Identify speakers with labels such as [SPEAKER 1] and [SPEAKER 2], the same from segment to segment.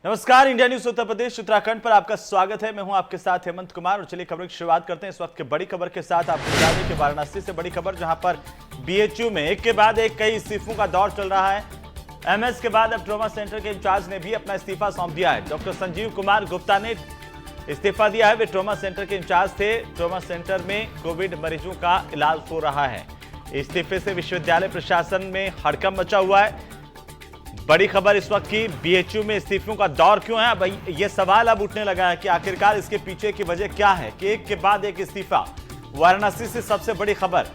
[SPEAKER 1] नमस्कार, India news Uttar Pradesh Uttarakhand पर आपका स्वागत है। मैं हूं आपके साथ हेमंत कुमार और चलिए खबरों की शुरुआत करते हैं इस वक्त की बड़ी खबर के साथ। आपको बता दें कि वाराणसी से बड़ी खबर, जहां पर बीएचयू में एक के बाद एक कई इस्तीफों का दौर चल रहा है। एमएस के बाद अब ट्रॉमा सेंटर के इंचार्ज ने भी अपना इस्तीफा सौंप दिया है। डॉक्टर संजीव कुमार गुप्ता ने इस्तीफा दिया है। वे ट्रॉमा सेंटर के इंचार्ज थे। ट्रॉमा सेंटर में कोविड मरीजों का इलाज हो रहा है। इस्तीफे से विश्वविद्यालय प्रशासन में हड़कंप मचा हुआ है। बड़ी खबर इस वक्त की, बीएचयू में इस्तीफों का दौर क्यों है? भाई ये सवाल अब उठने लगा है कि आखिरकार इसके पीछे की वजह क्या है कि एक के बाद एक इस्तीफा। वाराणसी से सबसे बड़ी खबर,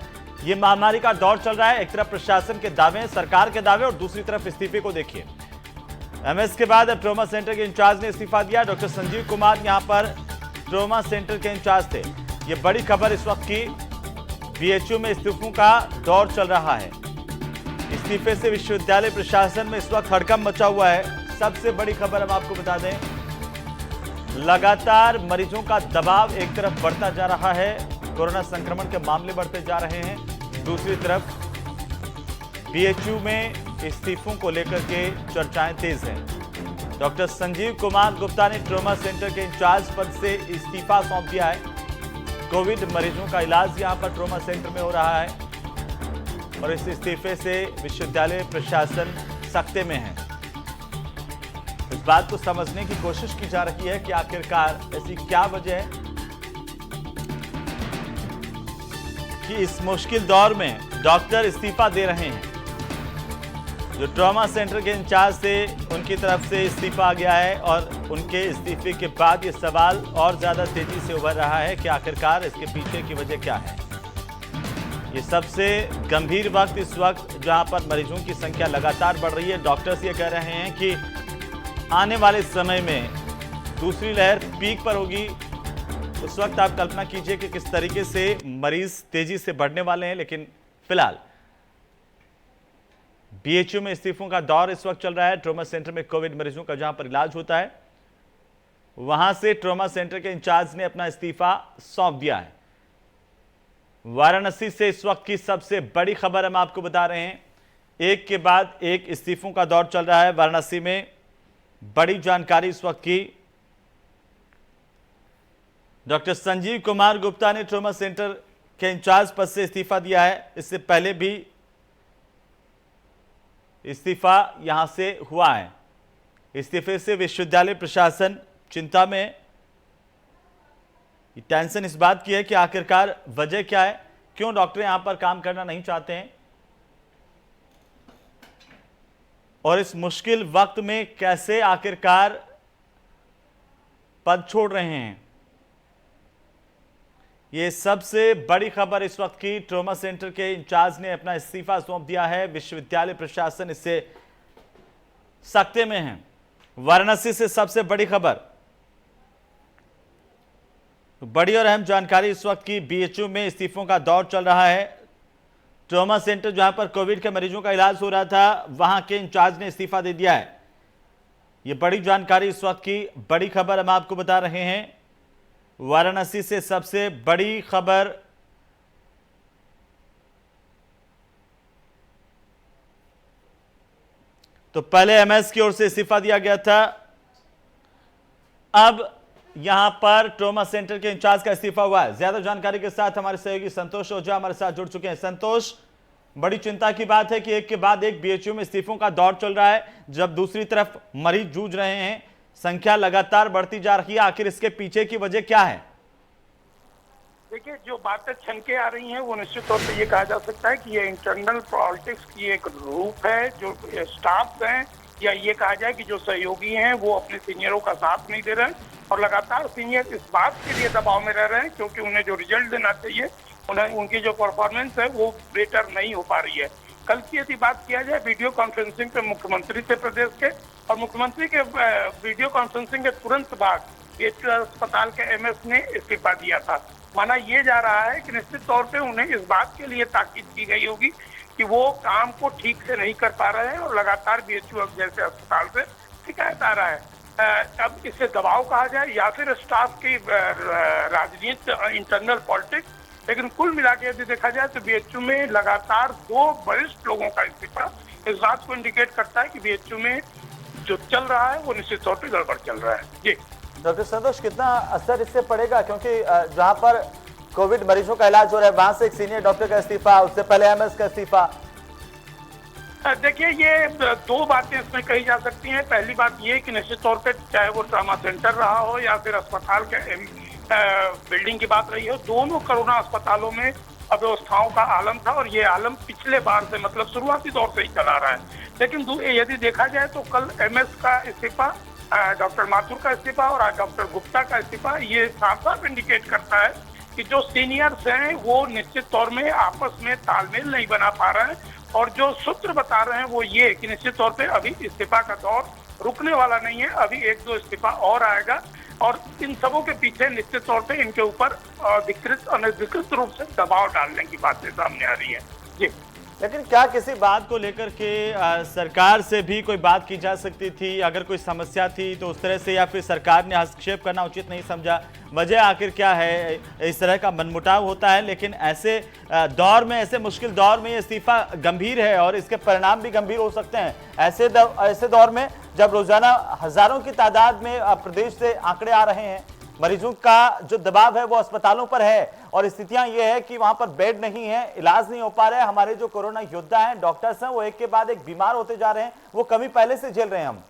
[SPEAKER 1] ये महामारी का दौर चल रहा है। एक तरफ प्रशासन के दावे, सरकार के दावे, और दूसरी तरफ इस्तीफे को देखिए। एमएस के बाद अब ट्रॉमा सेंटर के इंचार्ज ने इस्तीफा दिया। डॉक्टर संजीव कुमार यहां पर ट्रॉमा सेंटर के इंचार्ज थे। ये बड़ी खबर इस वक्त की, बीएचयू में इस्तीफों का दौर चल रहा है। इस्तीफे से विश्वविद्यालय प्रशासन में इस वक्त हड़कंप मचा हुआ है। सबसे बड़ी खबर हम आपको बता दें, लगातार मरीजों का दबाव एक तरफ बढ़ता जा रहा है। कोरोना संक्रमण के मामले बढ़ते जा रहे हैं। दूसरी तरफ बीएचयू में इस्तीफों को लेकर के चर्चाएं तेज हैं। डॉक्टर संजीव कुमार गुप्ता ने ट्रॉमा सेंटर के इंचार्ज पद से इस्तीफा सौंप दिया है। कोविड मरीजों का इलाज यहां पर ट्रॉमा सेंटर में हो रहा है और इस इस्तीफे से विश्वविद्यालय प्रशासन सख्ते में है। इस बात को समझने की कोशिश की जा रही है कि आखिरकार ऐसी क्या वजह है कि इस मुश्किल दौर में डॉक्टर इस्तीफा दे रहे हैं। जो ट्रॉमा सेंटर के इंचार्ज थे, उनकी तरफ से इस्तीफा आ गया है और उनके इस्तीफे के बाद ये सवाल और ज्यादा तेजी से उभर रहा है कि आखिरकार इसके पीछे की वजह क्या है। ये सबसे गंभीर वक्त, इस वक्त जहां पर मरीजों की संख्या लगातार बढ़ रही है। डॉक्टर्स ये कह रहे हैं कि आने वाले समय में दूसरी लहर पीक पर होगी। उस वक्त आप कल्पना कीजिए कि किस तरीके से मरीज तेजी से बढ़ने वाले हैं। लेकिन फिलहाल बीएचयू में इस्तीफों का दौर इस वक्त चल रहा है। ट्रॉमा सेंटर में कोविड मरीजों का जहां पर इलाज होता है, वहां से ट्रॉमा सेंटर के इंचार्ज ने अपना इस्तीफा सौंप दिया है। वाराणसी से इस वक्त की सबसे बड़ी खबर हम आपको बता रहे हैं। एक के बाद एक इस्तीफों का दौर चल रहा है वाराणसी में। बड़ी जानकारी इस वक्त की, डॉक्टर संजीव कुमार गुप्ता ने ट्रॉमा सेंटर के इंचार्ज पद से इस्तीफा दिया है। इससे पहले भी इस्तीफा यहां से हुआ है। इस्तीफे से विश्वविद्यालय प्रशासन चिंता में है। टेंशन इस बात की है कि आखिरकार वजह क्या है, क्यों डॉक्टर यहां पर काम करना नहीं चाहते हैं और इस मुश्किल वक्त में कैसे आखिरकार पद छोड़ रहे हैं। ये सबसे बड़ी खबर इस वक्त की, ट्रॉमा सेंटर के इंचार्ज ने अपना इस्तीफा सौंप दिया है। विश्वविद्यालय प्रशासन इससे सख्ते में है। वाराणसी से सबसे बड़ी खबर, बड़ी और अहम जानकारी इस वक्त की, बीएचयू में इस्तीफों का दौर चल रहा है। ट्रॉमा सेंटर जहां पर कोविड के मरीजों का इलाज हो रहा था, वहां के इंचार्ज ने इस्तीफा दे दिया है। यह बड़ी जानकारी इस वक्त की, बड़ी खबर हम आपको बता रहे हैं। वाराणसी से सबसे बड़ी खबर, तो पहले एमएस की ओर से इस्तीफा दिया गया था, अब यहां पर ट्रॉमा सेंटर के इंचार्ज का इस्तीफा हुआ है। ज्यादा जानकारी के साथ हमारे सहयोगी संतोष ओझा हमारे साथ जुड़ चुके हैं। संतोष, बड़ी चिंता की बात है कि एक के बाद एक बीएचयू में इस्तीफों का दौर चल रहा है, जब दूसरी तरफ मरीज जूझ रहे हैं, संख्या लगातार बढ़ती जा रही है। आखिर इसके पीछे की वजह क्या है?
[SPEAKER 2] देखिए, जो बातें छनके आ रही हैं वो निश्चित तौर पे ये कहा जा सकता है कि ये इंटरनल पॉलिटिक्स की एक रूप है। जो स्टाफ हैं या ये कहा जाए कि जो सहयोगी हैं वो अपने सीनियरों का साथ नहीं दे रहे हैं और लगातार सीनियर इस बात के लिए दबाव में रह रहे हैं क्योंकि उन्हें जो रिजल्ट देना चाहिए, उन्हें उनकी जो परफॉर्मेंस है वो बेटर नहीं हो पा रही है। कल की यदि बात किया जाए वीडियो कॉन्फ्रेंसिंग पे मुख्यमंत्री थे प्रदेश के, और मुख्यमंत्री के वीडियो कॉन्फ्रेंसिंग के तुरंत बाद बीएचयू अस्पताल के एमएस ने इस्तीफा दिया था। माना ये जा रहा है कि निश्चित तौर पे उन्हें इस बात के लिए ताकीद की गई होगी कि वो काम को ठीक से नहीं कर पा रहे हैं और लगातार बीएचयू जैसे अस्पताल से शिकायत आ रहा है। अब इसे दबाव कहा जाए या फिर स्टाफ की राजनीति, इंटरनल पॉलिटिक्स, लेकिन कुल मिला के यदि देखा जाए तो बीएचयू में लगातार 2 वरिष्ठ लोगों का इस्तीफा इस बात को इंडिकेट करता है कि बीएचयू में जो चल रहा है वो निश्चित तौर पर गड़बड़ चल रहा है। जी
[SPEAKER 1] डॉक्टर संतोष, कितना असर इससे पड़ेगा, क्योंकि जहां पर कोविड मरीजों का इलाज हो रहा है वहां से एक सीनियर डॉक्टर का इस्तीफा, उससे पहले एमएस का इस्तीफा।
[SPEAKER 2] देखिए, ये दो बातें इसमें कही जा सकती हैं। पहली बात ये कि निश्चित तौर पे चाहे वो ट्रॉमा सेंटर रहा हो या फिर अस्पताल के बिल्डिंग की बात रही हो, दोनों कोरोना अस्पतालों में अव्यवस्थाओं का आलम था और ये आलम पिछले बार से मतलब शुरुआती दौर से ही चला रहा है। लेकिन यदि देखा जाए तो कल एमएस का इस्तीफा, डॉक्टर माथुर का इस्तीफा और आज डॉक्टर गुप्ता का इस्तीफा, ये साफ साफ इंडिकेट करता है कि जो सीनियर्स हैं वो निश्चित तौर में आपस में तालमेल नहीं बना पा रहे हैं और जो सूत्र बता रहे हैं वो ये कि निश्चित तौर पे अभी इस्तीफा का दौर रुकने वाला नहीं है, अभी एक दो इस्तीफा और आएगा और इन सबों के पीछे निश्चित तौर पे इनके ऊपर अधिकृत अनधिकृत रूप से दबाव डालने की बातें सामने आ रही है। जी,
[SPEAKER 1] लेकिन क्या किसी बात को लेकर के सरकार से भी कोई बात की जा सकती थी? अगर कोई समस्या थी तो उस तरह से, या फिर सरकार ने हस्तक्षेप करना उचित नहीं समझा? वजह आखिर क्या है? इस तरह का मनमुटाव होता है, लेकिन ऐसे दौर में, ऐसे मुश्किल दौर में ये इस्तीफा गंभीर है और इसके परिणाम भी गंभीर हो सकते हैं। ऐसे दौर में जब रोजाना हजारों की तादाद में प्रदेश से आंकड़े आ रहे हैं, मरीजों का जो दबाव है वो अस्पतालों पर है और स्थितियां ये है कि वहां पर बेड नहीं है, इलाज नहीं हो पा रहा है। हमारे जो कोरोना योद्धा हैं, डॉक्टर्स हैं, वो एक के बाद एक बीमार होते जा रहे हैं, वो कमी पहले से झेल रहे हैं हम।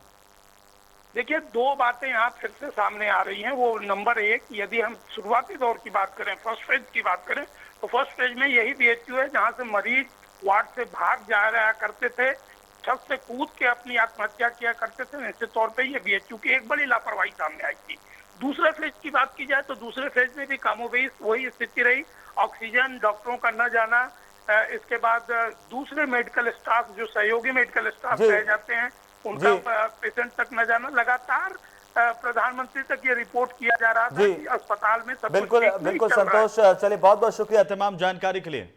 [SPEAKER 2] देखिए, दो बातें यहाँ फिर से सामने आ रही हैं। वो नंबर एक, यदि हम शुरुआती दौर की बात करें, फर्स्ट फेज की बात करें, तो फर्स्ट फेज में यही बीएचयू है जहाँ से मरीज वार्ड से भाग जाया करते थे, छत से कूद के अपनी आत्महत्या किया करते थे। निश्चित तौर पर यह बीएचयू की एक बड़ी लापरवाही सामने आई थी। दूसरे फेज की बात की जाए तो दूसरे फेज में भी कामोबेश वही स्थिति रही, ऑक्सीजन, डॉक्टरों का न जाना, इसके बाद दूसरे मेडिकल स्टाफ जो सहयोगी मेडिकल स्टाफ रह जाते हैं उनका पेशेंट तक न जाना। लगातार प्रधानमंत्री तक ये रिपोर्ट किया जा रहा था कि अस्पताल में सब
[SPEAKER 1] बिल्कुल बिल्कुल संतोष, चलिए बहुत बहुत शुक्रिया तमाम जानकारी के लिए।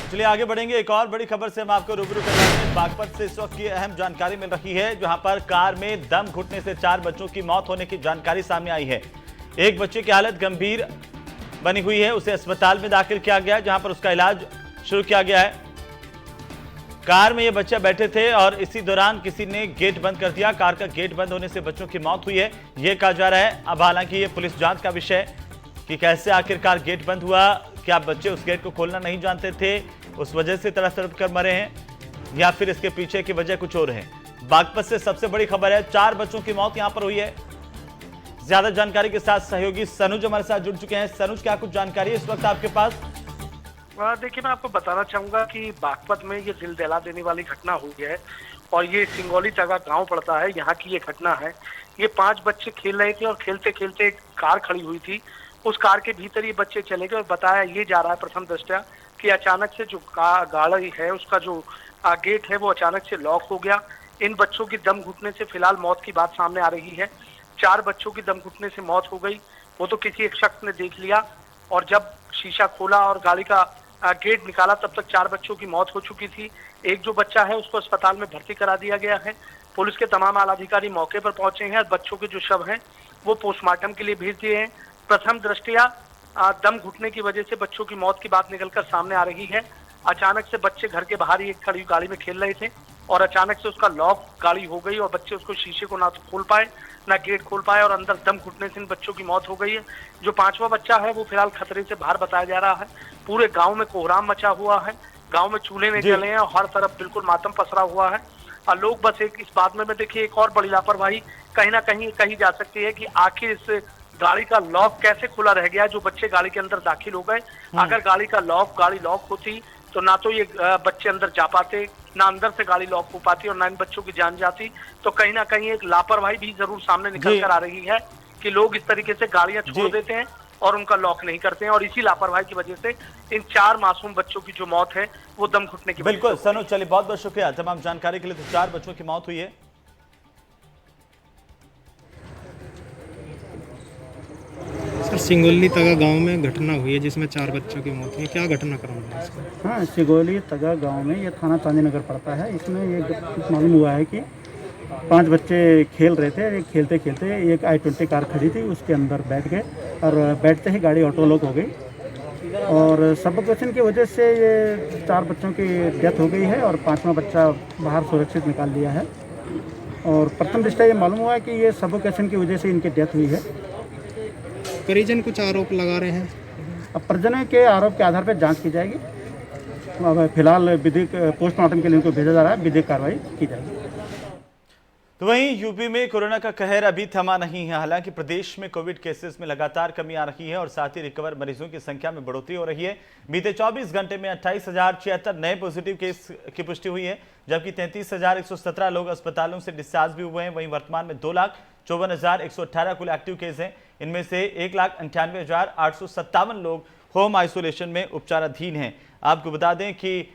[SPEAKER 1] चलिए आगे बढ़ेंगे, एक और बड़ी खबर से हम आपको रूबरू कराएंगे। बागपत से इस वक्त की अहम जानकारी मिल रही है, जहां पर कार में दम घुटने से 4 बच्चों की मौत होने की जानकारी सामने आई है। एक बच्चे की हालत गंभीर बनी हुई है, उसे अस्पताल में दाखिल किया गया है, जहां पर उसका इलाज शुरू किया गया है। कार में ये बच्चे बैठे थे और इसी दौरान किसी ने गेट बंद कर दिया। कार का गेट बंद होने से बच्चों की मौत हुई है, ये कहा जा रहा है। अब हालांकि ये पुलिस जांच का विषय है कि कैसे आखिरकार गेट बंद हुआ, क्या बच्चे उस गेट को खोलना नहीं जानते थे, उस वजह से तड़प तड़प कर मरे हैं, या फिर इसके पीछे की वजह कुछ और है। बागपत से सबसे बड़ी खबर है, 4 बच्चों की मौत यहां पर हुई है। ज्यादा जानकारी के साथ सहयोगी सनुज हमारे साथ जुड़ चुके हैं। सनुज, क्या कुछ जानकारी है इस वक्त आपके पास?
[SPEAKER 3] देखिए, मैं आपको बताना चाहूंगा कि बागपत में ये दिल दहला देने वाली घटना हुई है और ये सिंगौली तगा गांव पड़ता है, यहाँ की ये घटना है। ये 5 बच्चे खेल रहे थे और खेलते खेलते एक कार खड़ी हुई थी, उस कार के भीतर ये बच्चे चले गए और बताया ये जा रहा है प्रथम दृष्टया कि अचानक से जो गाड़ी है उसका जो गेट है वो अचानक से लॉक हो गया। इन बच्चों की दम घुटने से फिलहाल मौत की बात सामने आ रही है। 4 बच्चों की दम घुटने से मौत हो गई, वो तो किसी एक शख्स ने देख लिया और जब शीशा खोला और गाड़ी का गेट निकाला तब तक 4 बच्चों की मौत हो चुकी थी। एक जो बच्चा है उसको अस्पताल में भर्ती करा दिया गया है। पुलिस के तमाम आला अधिकारी मौके पर पहुंचे हैं। बच्चों के जो शव हैं वो पोस्टमार्टम के लिए भेज दिए हैं। प्रथम दृष्टया दम घुटने की वजह से बच्चों की मौत की बात निकलकर सामने आ रही है। अचानक से बच्चे घर के बाहर ही एक खड़ी गाड़ी में खेल रहे थे और अचानक से उसका लॉक गाड़ी हो गई और बच्चे उसको शीशे को ना खोल पाए ना गेट खोल पाए और अंदर दम घुटने से इन बच्चों की मौत हो गई है। जो 5वां बच्चा है वो फिलहाल खतरे से बाहर बताया जा रहा है। पूरे गांव में कोहराम मचा हुआ है, गांव में चूल्हे नहीं जले हैं और हर तरफ बिल्कुल मातम पसरा हुआ है। और लोग बस एक इस बात में देखिए, एक और बड़ी लापरवाही कहीं ना कहीं कही जा सकती है कि आखिर इस गाड़ी का लॉक कैसे खुला रह गया, जो बच्चे गाड़ी के अंदर दाखिल हो गए। अगर गाड़ी लॉक होती तो ना तो ये बच्चे अंदर जा पाते, ना अंदर से गाड़ी लॉक हो पाती और ना इन बच्चों की जान जाती। तो कहीं ना कहीं एक लापरवाही भी जरूर सामने निकल कर आ रही है कि लोग इस तरीके से गाड़ियां छोड़ देते हैं और उनका लॉक नहीं करते हैं और इसी लापरवाही की वजह से इन 4 मासूम बच्चों की जो मौत है वो दम घुटने की।
[SPEAKER 1] बिल्कुल सनुज, चलिए बहुत बहुत शुक्रिया तमाम जानकारी के लिए। तो 4 बच्चों की मौत हुई है।
[SPEAKER 4] सर, सिंगोली तगा गांव में घटना हुई है जिसमें 4 बच्चों की मौत हुई, क्या घटनाक्रम है इसका?
[SPEAKER 5] हाँ, सिंगोली तगा गांव में ये थाना चांदीनगर पड़ता है। इसमें ये मालूम हुआ है कि 5 बच्चे खेल रहे थे। खेलते खेलते एक i20 कार खड़ी थी, उसके अंदर बैठ गए और बैठते ही गाड़ी ऑटो लॉक हो गई और सफोकेशन की वजह से ये 4 बच्चों की डेथ हो गई है और 5वां बच्चा बाहर सुरक्षित निकाल लिया है। और प्रथम दृष्टया ये मालूम हुआ है कि ये सफोकेशन की वजह से इनकी डेथ हुई है।
[SPEAKER 4] परिजन कुछ आरोप लगा रहे हैं।
[SPEAKER 5] अब परिजनों के आरोप के आधार पर जांच की जाएगी। अब फिलहाल विधिक पोस्टमार्टम के लिए इनको भेजा जा रहा है, विधिक कार्रवाई की जाएगी।
[SPEAKER 1] तो वहीं यूपी में कोरोना का कहर अभी थमा नहीं है। हालांकि प्रदेश में कोविड केसेस में लगातार कमी आ रही है और साथ ही रिकवर मरीजों की संख्या में बढ़ोतरी हो रही है। बीते 24 घंटे में 28,076 नए पॉजिटिव केस की पुष्टि हुई है, जबकि 33,117 लोग अस्पतालों से डिस्चार्ज भी हुए हैं। वहीं वर्तमान में 2,54,118 कुल एक्टिव केस हैं। इनमें से 1,98,857 लोग होम आइसोलेशन में उपचाराधीन हैं। आपको बता दें कि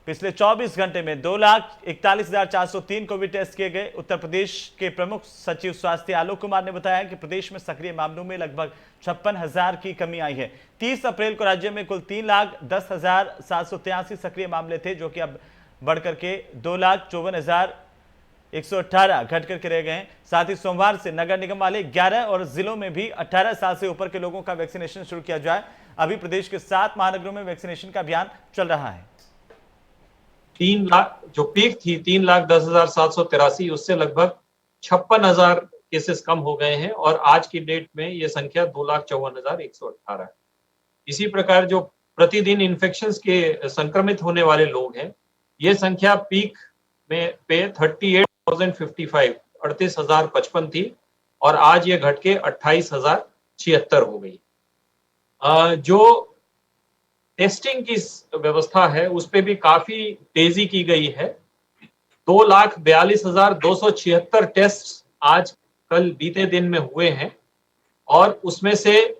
[SPEAKER 1] पिछले 24 घंटे में 2,41,403 कोविड टेस्ट किए गए। उत्तर प्रदेश के प्रमुख सचिव स्वास्थ्य आलोक कुमार ने बताया कि प्रदेश में सक्रिय मामलों में लगभग 56,000 की कमी आई है। 30 अप्रैल को राज्य में कुल 3,10,783 सक्रिय मामले थे, जो कि अब बढ़कर के 2,54,118 घट करके रह गए हैं। साथ ही सोमवार से नगर निगम वाले 11 और जिलों में भी 18 साल से ऊपर के लोगों का वैक्सीनेशन शुरू किया जाए। अभी प्रदेश के 7 महानगरों में वैक्सीनेशन का अभियान चल रहा है।
[SPEAKER 6] 3 लाख जो पीक थी 3,10,783, उससे लगभग 56,000 केसेस कम हो गए हैं और आज की डेट में ये संख्या 2,54,118 है। इसी प्रकार जो प्रतिदिन इन्फेक्शंस के संक्रमित होने वाले लोग हैं, ये संख्या पीक में पे 38,055 थी और आज ये घट के 28,076 हो गई। जो टेस्टिंग की व्यवस्था है उस पे भी काफी तेजी की गई है। 2,42,276 टेस्ट आज कल बीते दिन में हुए हैं और उसमें से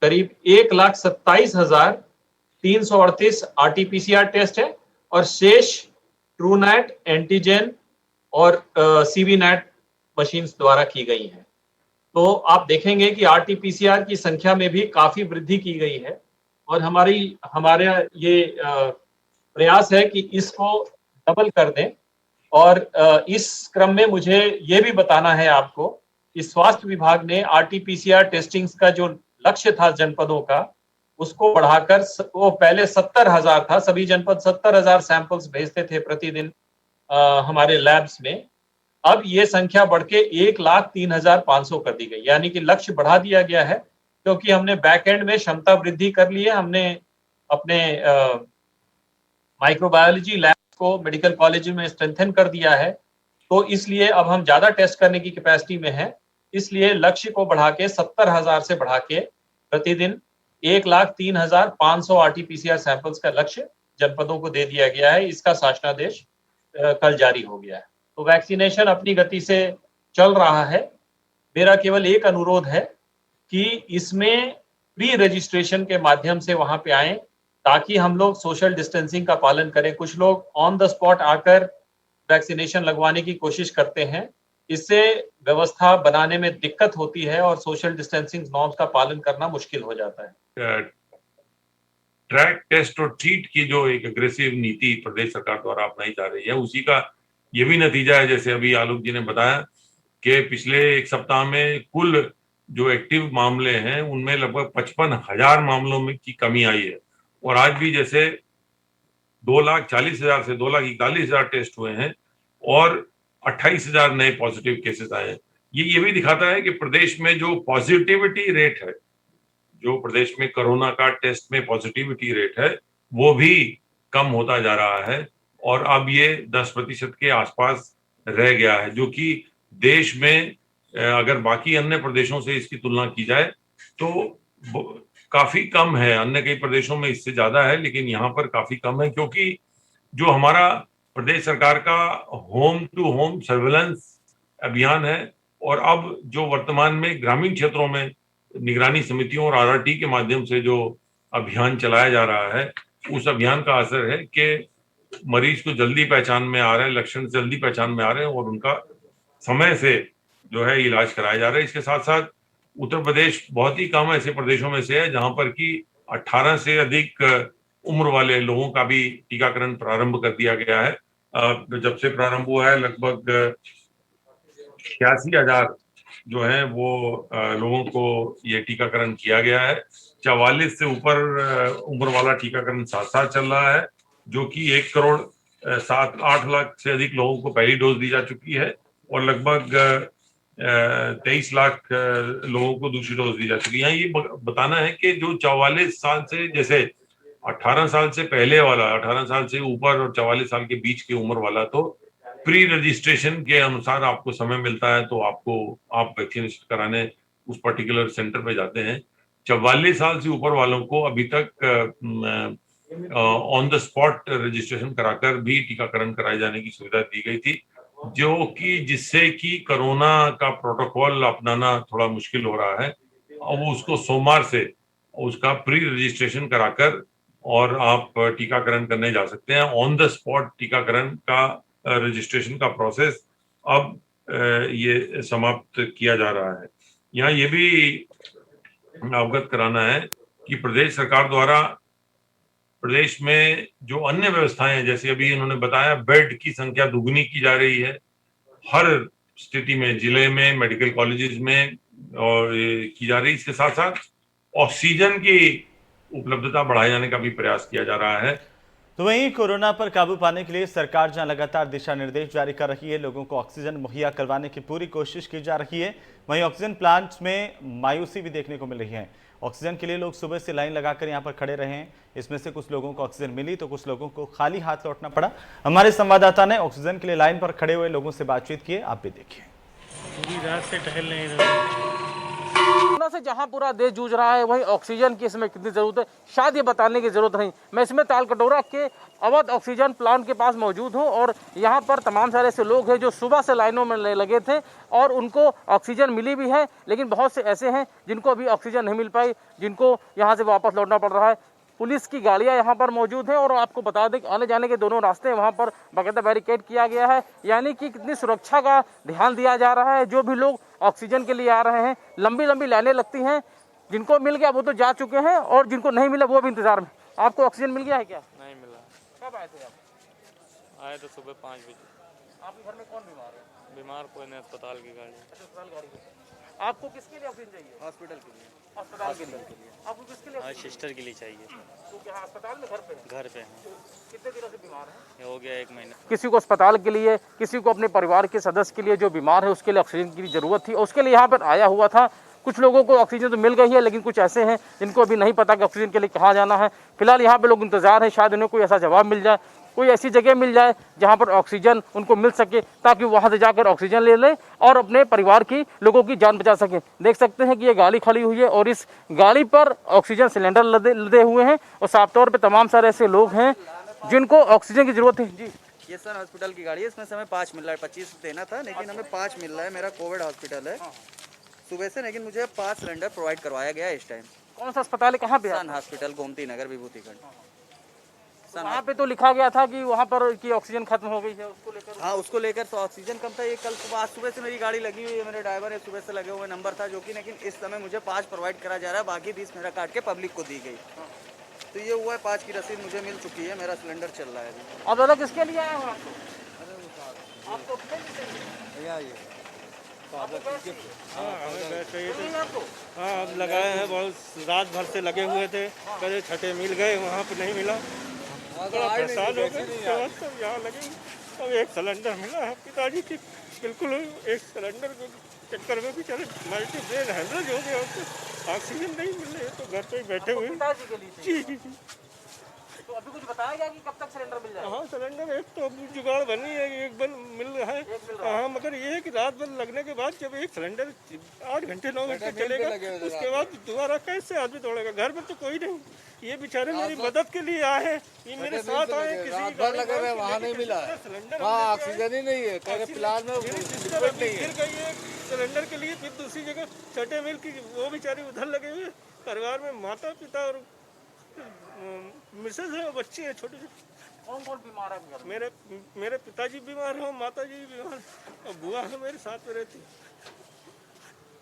[SPEAKER 6] करीब 1,27,338 RT-PCR टेस्ट है और शेष ट्रूनैट, एंटीजन और सीवीनैट मशीन्स द्वारा की गई है। तो आप देखेंगे कि RT-PCR की संख्या में भी काफी वृद्धि की गई है और हमारा ये प्रयास है कि इसको डबल कर दें। और इस क्रम में मुझे ये भी बताना है आपको कि स्वास्थ्य विभाग ने RT-PCR टेस्टिंग का जो लक्ष्य था जनपदों का, उसको बढ़ाकर वो पहले 70,000 था, सभी जनपद 70,000 सैंपल्स भेजते थे प्रतिदिन हमारे लैब्स में। अब ये संख्या बढ़ के 1,03,500 कर दी गई, यानी कि लक्ष्य बढ़ा दिया गया है क्योंकि हमने बैक एंड में क्षमता वृद्धि कर ली है। हमने अपने माइक्रोबायोलॉजी लैब को मेडिकल कॉलेज में स्ट्रेंथन कर दिया है, तो इसलिए अब हम ज्यादा टेस्ट करने की कैपेसिटी में है। इसलिए लक्ष्य को बढ़ा के 70,000 से बढ़ा के प्रतिदिन 1,03,500 RT-PCR सैंपल्स का लक्ष्य जनपदों को दे दिया गया है। इसका शासनादेश कल जारी हो गया है। तो वैक्सीनेशन अपनी गति से चल रहा है। मेरा केवल एक अनुरोध है कि इसमें प्री रजिस्ट्रेशन के माध्यम से वहां पे आएं ताकि हम लोग सोशल डिस्टेंसिंग का पालन करें। कुछ लोग ऑन द स्पॉट आकर वैक्सीनेशन लगवाने की कोशिश करते हैं, इससे व्यवस्था बनाने में दिक्कत होती है और सोशल डिस्टेंसिंग नॉर्म्स का पालन करना मुश्किल हो जाता है।
[SPEAKER 7] ट्रैक, टेस्ट और ट्रीट की जो एक अग्रेसिव नीति प्रदेश सरकार द्वारा अपनाई जा रही है, उसी का ये भी नतीजा है। जैसे अभी आलोक जी ने बताया कि पिछले एक सप्ताह में कुल जो एक्टिव मामले हैं उनमें लगभग 55,000 मामलों में की कमी आई है और आज भी जैसे 2,40,000 से 2,41,000 टेस्ट हुए हैं और 28,000 नए पॉजिटिव केसेस आए हैं। ये भी दिखाता है कि प्रदेश में जो पॉजिटिविटी रेट है, जो प्रदेश में कोरोना का टेस्ट में पॉजिटिविटी रेट है, वो भी कम होता जा रहा है और अब ये 10% के आसपास रह गया है, जो कि देश में अगर बाकी अन्य प्रदेशों से इसकी तुलना की जाए तो काफी कम है। अन्य कई प्रदेशों में इससे ज्यादा है, लेकिन यहाँ पर काफी कम है क्योंकि जो हमारा प्रदेश सरकार का होम टू होम सर्वेलेंस अभियान है और अब जो वर्तमान में ग्रामीण क्षेत्रों में निगरानी समितियों और RRT के माध्यम से जो अभियान चलाया जा रहा है, उस अभियान का असर है कि मरीज को जल्दी पहचान में आ रहे हैं, लक्षण जल्दी पहचान में आ रहे हैं और उनका समय से जो है इलाज कराया जा रहा है। इसके साथ साथ उत्तर प्रदेश बहुत ही कम ऐसे प्रदेशों में से है जहां पर कि 18 से अधिक उम्र वाले लोगों का भी टीकाकरण प्रारंभ कर दिया गया है। जब से प्रारंभ हुआ है लगभग 86,000 जो है वो लोगों को ये टीकाकरण किया गया है। 44 से ऊपर उम्र वाला टीकाकरण साथ साथ चल रहा है, जो कि 1 करोड़ 7-8 लाख से अधिक लोगों को पहली डोज दी जा चुकी है और लगभग 23 लाख लोगों को दूसरी डोज दी जा चुकी है। यहाँ ये बताना है कि जो 44 साल से, जैसे 18 साल से पहले वाला, 18 साल से ऊपर और 44 साल के बीच की उम्र वाला, तो प्री रजिस्ट्रेशन के अनुसार आपको समय मिलता है, तो आप वैक्सीनेशन कराने उस पर्टिकुलर सेंटर पे जाते हैं। 44 साल से ऊपर वालों को अभी तक ऑन द स्पॉट रजिस्ट्रेशन कराकर भी टीकाकरण कराए जाने की सुविधा दी गई थी, जो कि जिससे कि कोरोना का प्रोटोकॉल अपनाना थोड़ा मुश्किल हो रहा है। अब उसको सोमवार से उसका प्री रजिस्ट्रेशन कराकर और आप टीकाकरण करने जा सकते हैं। ऑन द स्पॉट टीकाकरण का रजिस्ट्रेशन का प्रोसेस अब ये समाप्त किया जा रहा है। यहाँ ये भी अवगत कराना है कि प्रदेश सरकार द्वारा प्रदेश में जो अन्य व्यवस्थाएं हैं, जैसे अभी इन्होंने बताया, बेड की संख्या दुगनी की जा रही है हर स्थिति में, जिले में, मेडिकल कॉलेजेस में और की जा रही है। इसके साथ साथ ऑक्सीजन की उपलब्धता बढ़ाए जाने का भी प्रयास किया जा रहा है।
[SPEAKER 1] तो वहीं कोरोना पर काबू पाने के लिए सरकार जहां लगातार दिशा निर्देश जारी कर रही है, लोगों को ऑक्सीजन मुहैया करवाने की पूरी कोशिश की जा रही है, वहीं ऑक्सीजन प्लांट्स में मायूसी भी देखने को मिल रही है। ऑक्सीजन के लिए लोग सुबह से लाइन लगाकर यहां पर खड़े रहे हैं। इसमें से कुछ लोगों को ऑक्सीजन मिली तो कुछ लोगों को खाली हाथ लौटना पड़ा। हमारे संवाददाता ने ऑक्सीजन के लिए लाइन पर खड़े हुए लोगों से बातचीत की, आप भी देखिए।
[SPEAKER 8] पूरी रात से टहल रहे हैं। कोरोना से जहां पूरा देश जूझ रहा है, वहीं ऑक्सीजन की इसमें कितनी जरूरत है शायद ये बताने की जरूरत नहीं। मैं इसमें तालकटोरा के अवध ऑक्सीजन प्लांट के पास मौजूद हूं और यहां पर तमाम सारे ऐसे लोग हैं जो सुबह से लाइनों में लगे थे और उनको ऑक्सीजन मिली भी है, लेकिन बहुत से ऐसे हैं जिनको अभी ऑक्सीजन नहीं मिल पाई, जिनको यहां से वापस लौटना पड़ रहा है। पुलिस की गाड़ियां यहां पर मौजूद हैं और आपको बता दें कि आने जाने के दोनों रास्ते वहां पर बाकायदा बैरिकेड किया गया है, यानी कि कितनी सुरक्षा का ध्यान दिया जा रहा है। जो भी लोग ऑक्सीजन के लिए आ रहे हैं, लंबी लंबी लाइनें लगती हैं, जिनको मिल गया वो तो जा चुके हैं और जिनको नहीं मिला वो भी इंतजार में। आपको ऑक्सीजन मिल गया है क्या?
[SPEAKER 9] नहीं मिला।
[SPEAKER 8] कब आए थे आप?
[SPEAKER 9] आए तो सुबह 5 बजे।
[SPEAKER 8] आपके घर में कौन बीमार है?
[SPEAKER 9] बीमार कोई नहीं, अस्पताल की गाड़ी।
[SPEAKER 8] अस्पताल गाड़ी। आपको किसके लिए ऑक्सीजन चाहिए?
[SPEAKER 9] हॉस्पिटल के लिए।
[SPEAKER 8] अस्पताल के लिए। आपको किसके लिए?
[SPEAKER 9] हाँ, सिस्टर के लिए चाहिए।
[SPEAKER 8] तो क्या अस्पताल में घर पे?
[SPEAKER 9] घर पे हैं।
[SPEAKER 8] कितने दिनों से बीमार है?
[SPEAKER 9] हो गया 1 महीना।
[SPEAKER 8] किसी को अस्पताल के लिए, किसी को अपने परिवार के सदस्य के लिए जो बीमार है उसके लिए ऑक्सीजन की जरूरत थी, उसके लिए यहाँ पर आया हुआ था। कुछ लोगों को ऑक्सीजन तो मिल गई है, लेकिन कुछ ऐसे हैं जिनको अभी नहीं पता कि ऑक्सीजन के लिए कहाँ जाना है। फिलहाल यहाँ पे लोग इंतजार है, शायद उन्हें कोई ऐसा जवाब मिल जाए, कोई ऐसी जगह मिल जाए जहाँ पर ऑक्सीजन उनको मिल सके, ताकि वहाँ से जाकर ऑक्सीजन ले लें और अपने परिवार की लोगों की जान बचा सकें। देख सकते हैं कि ये गाड़ी खड़ी हुई है और इस गाड़ी पर ऑक्सीजन सिलेंडर लदे हुए हैं और साफ तौर पर तमाम सारे ऐसे लोग हैं जिनको ऑक्सीजन की जरूरत है। जी,
[SPEAKER 10] ये सर हॉस्पिटल की गाड़ी है, इसमें समय 5 मिल रहा है। 25 देना था लेकिन हमें 5 मिल रहा है। मेरा कोविड हॉस्पिटल है सुबह से, लेकिन मुझे 5 सिलेंडर प्रोवाइड करवाया गया है इस टाइम।
[SPEAKER 8] कौन सा अस्पताल है, कहाँ पे?
[SPEAKER 10] सन हॉस्पिटल, गोमती नगर, विभूतिगढ़।
[SPEAKER 8] वहाँ पे तो लिखा गया था कि वहाँ पर की ऑक्सीजन खत्म हो गई है, उसको लेकर।
[SPEAKER 10] हाँ, उसको लेकर तो ऑक्सीजन कम था। ये कल सुबह, सुबह से मेरी गाड़ी लगी हुई है, मेरे ड्राइवर है, सुबह से लगे हुए नंबर था जो कि, लेकिन इस समय मुझे 5 प्रोवाइड करा जा रहा है, बाकी 20 मेरा काट के पब्लिक को दी गई। तो ये हुआ है, 5 की रसीद मुझे मिल चुकी है, मेरा सिलेंडर चल रहा है अभी।
[SPEAKER 8] अब दादा किसके लिए आया हो आपको?
[SPEAKER 11] हाँ, अब लगाए हैं, बहुत रात भर से लगे हुए थे, कभी छठे मिल गए, वहाँ पे नहीं मिला, बड़ा परेशान हो गए। सब यहाँ लगे, अब एक सिलेंडर मिला है पिताजी की, बिल्कुल एक सिलेंडर के चक्कर में बेचारे मल्टी ब्रेन हेमरेज हो गया, ऑक्सीजन नहीं मिल रही है, तो घर पे ही बैठे हुए। जी।
[SPEAKER 8] तो अभी कुछ बताया गया कि कब तक सिलेंडर मिल जाएगा?
[SPEAKER 11] हाँ, सिलेंडर एक तो जुगाड़ बनी है, एक बन मिल रहा है। हाँ, मगर ये है कि रात भर लगने के बाद जब एक सिलेंडर 8 घंटे 9 घंटे चलेगा, उसके बाद दोबारा कैसे आदमी तोड़ेगा? घर में तो कोई नहीं, ये बेचारे मेरी मदद के लिए आए हैं, ये मेरे साथ आए।
[SPEAKER 12] रात भर लगे हुए, वहाँ नहीं मिला, वहाँ ऑक्सीजन ही नहीं है, प्लान में
[SPEAKER 11] गिर गई है सिलेंडर के लिए। फिर दूसरी जगह छठे मिल की, वो बेचारे उधर लगे हुए। परिवार में माता पिता और मिसेज है, बच्चे हैं छोटे छोटे।
[SPEAKER 8] कौन कौन बीमार है?
[SPEAKER 11] मेरे पिताजी बीमार हैं, माता जी भी बीमार, और बुआ है मेरे साथ में रहती।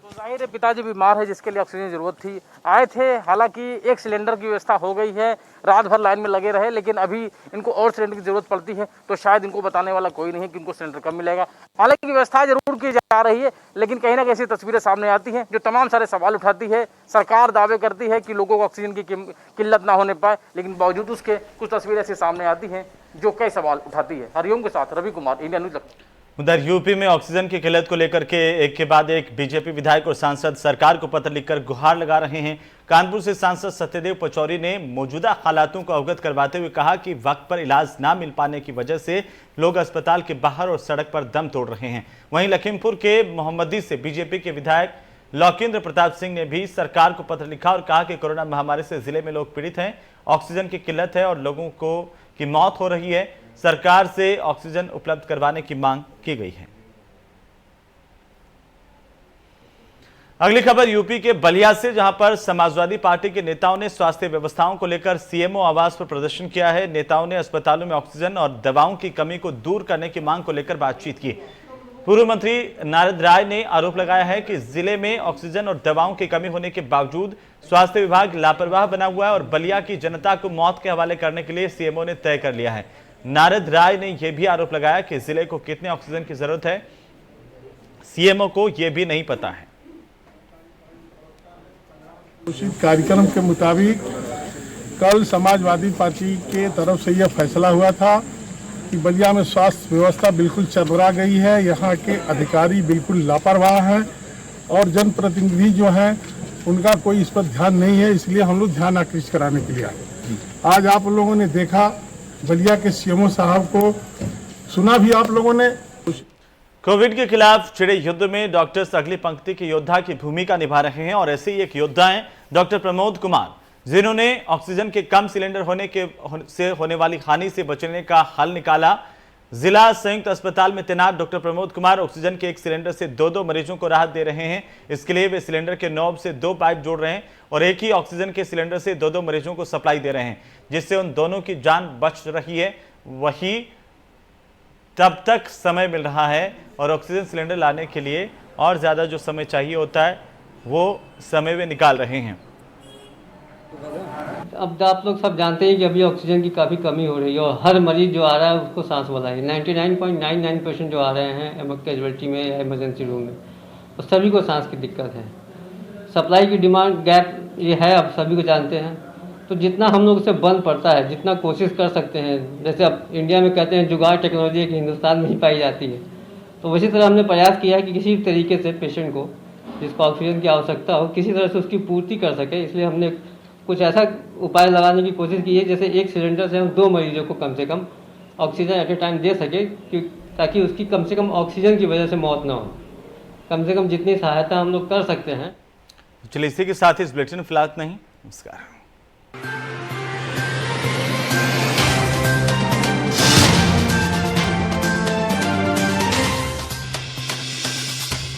[SPEAKER 8] जाहिर है पिताजी बीमार है जिसके लिए ऑक्सीजन की जरूरत थी, आए थे। हालांकि एक सिलेंडर की व्यवस्था हो गई है, रात भर लाइन में लगे रहे, लेकिन अभी इनको और सिलेंडर की जरूरत पड़ती है तो शायद इनको बताने वाला कोई नहीं है कि इनको सिलेंडर कब मिलेगा। हालांकि व्यवस्था जरूर की जा रही है, लेकिन कहीं ना कहीं ऐसी तस्वीरें सामने आती हैं जो तमाम सारे सवाल उठाती है। सरकार दावे करती है कि लोगों को ऑक्सीजन की किल्लत ना होने पाए, लेकिन बावजूद उसके कुछ तस्वीरें ऐसी सामने आती हैं जो कई सवाल उठाती है। हरिओम के साथ रवि कुमार, इंडिया न्यूज लखनऊ।
[SPEAKER 1] उधर यूपी में ऑक्सीजन की किल्लत को लेकर के एक के बाद एक बीजेपी विधायक और सांसद सरकार को पत्र लिखकर गुहार लगा रहे हैं। कानपुर से सांसद सत्यदेव पचौरी ने मौजूदा हालातों को अवगत करवाते हुए कहा कि वक्त पर इलाज ना मिल पाने की वजह से लोग अस्पताल के बाहर और सड़क पर दम तोड़ रहे हैं। वहीं लखीमपुर के मोहम्मदी से बीजेपी के विधायक लौकेंद्र प्रताप सिंह ने भी सरकार को पत्र लिखा और कहा कि कोरोना महामारी से जिले में लोग पीड़ित हैं, ऑक्सीजन की किल्लत है और लोगों की मौत हो रही है। सरकार से ऑक्सीजन उपलब्ध करवाने की मांग की गई है। अगली खबर यूपी के बलिया से, जहां पर समाजवादी पार्टी के नेताओं ने स्वास्थ्य व्यवस्थाओं को लेकर सीएमओ आवास पर प्रदर्शन किया है। नेताओं ने अस्पतालों में ऑक्सीजन और दवाओं की कमी को दूर करने की मांग को लेकर बातचीत की। पूर्व मंत्री नारद राय ने आरोप लगाया है कि जिले में ऑक्सीजन और दवाओं की कमी होने के बावजूद स्वास्थ्य विभाग लापरवाह बना हुआ है और बलिया की जनता को मौत के हवाले करने के लिए सीएमओ ने तय कर लिया है। नारद राय ने यह भी आरोप लगाया कि जिले को कितने ऑक्सीजन की जरूरत है, सीएमओ को यह भी नहीं पता है।
[SPEAKER 13] उचित कार्यक्रम के मुताबिक कल समाजवादी पार्टी के तरफ से यह फैसला हुआ था कि बलिया में स्वास्थ्य व्यवस्था बिल्कुल चरमरा गई है, यहाँ के अधिकारी बिल्कुल लापरवाह हैं और जनप्रतिनिधि जो हैं उनका कोई इस पर ध्यान नहीं है, इसलिए हम लोग ध्यान आकृष्ट कराने के लिए आए। आज आप लोगों ने देखा बलिया के सीएमओ साहब को, सुना भी आप लोगों ने।
[SPEAKER 1] कोविड के खिलाफ छिड़े युद्ध में डॉक्टर्स अगली पंक्ति के योद्धा की भूमिका निभा रहे हैं और ऐसे ही एक योद्धा हैं डॉक्टर प्रमोद कुमार, जिन्होंने ऑक्सीजन के कम सिलेंडर होने वाली हानि से बचने का हल निकाला। जिला संयुक्त अस्पताल में तैनात डॉक्टर प्रमोद कुमार ऑक्सीजन के एक सिलेंडर से दो मरीजों को राहत दे रहे हैं। इसके लिए वे सिलेंडर के नॉब से 2 पाइप जोड़ रहे हैं और एक ही ऑक्सीजन के सिलेंडर से 2 मरीजों को सप्लाई दे रहे हैं, जिससे उन दोनों की जान बच रही है। वही तब तक समय मिल रहा है और ऑक्सीजन सिलेंडर लाने के लिए और ज़्यादा जो समय चाहिए होता है वो समय वे निकाल रहे हैं।
[SPEAKER 14] अब आप लोग सब जानते हैं कि अभी ऑक्सीजन की काफ़ी कमी हो रही है और हर मरीज जो आ रहा है उसको सांस वाला है। 99.99% जो आ रहे हैं कैजुअल्टी में या इमरजेंसी रूम में, और सभी को सांस की दिक्कत है। सप्लाई की डिमांड गैप ये है, अब सभी को जानते हैं। तो जितना हम लोग से बन पड़ता है, जितना कोशिश कर सकते हैं, जैसे अब इंडिया में कहते हैं जुगाड़ टेक्नोलॉजी की हिंदुस्तान में ही पाई जाती है, तो उसी तरह हमने प्रयास किया है कि किसी तरीके से पेशेंट को जिसको ऑक्सीजन की आवश्यकता हो किसी तरह से उसकी पूर्ति कर सके। इसलिए हमने कुछ ऐसा उपाय लगाने की कोशिश की है, जैसे एक सिलेंडर से हम 2 मरीजों को कम से कम ऑक्सीजन एट ए टाइम दे सके, ताकि उसकी कम से कम ऑक्सीजन की वजह से मौत ना हो। कम से कम जितनी सहायता हम लोग कर सकते हैं।
[SPEAKER 1] चलिए इसी के साथ ही इस बुलेटिन में फिलहाल नहीं। नमस्कार।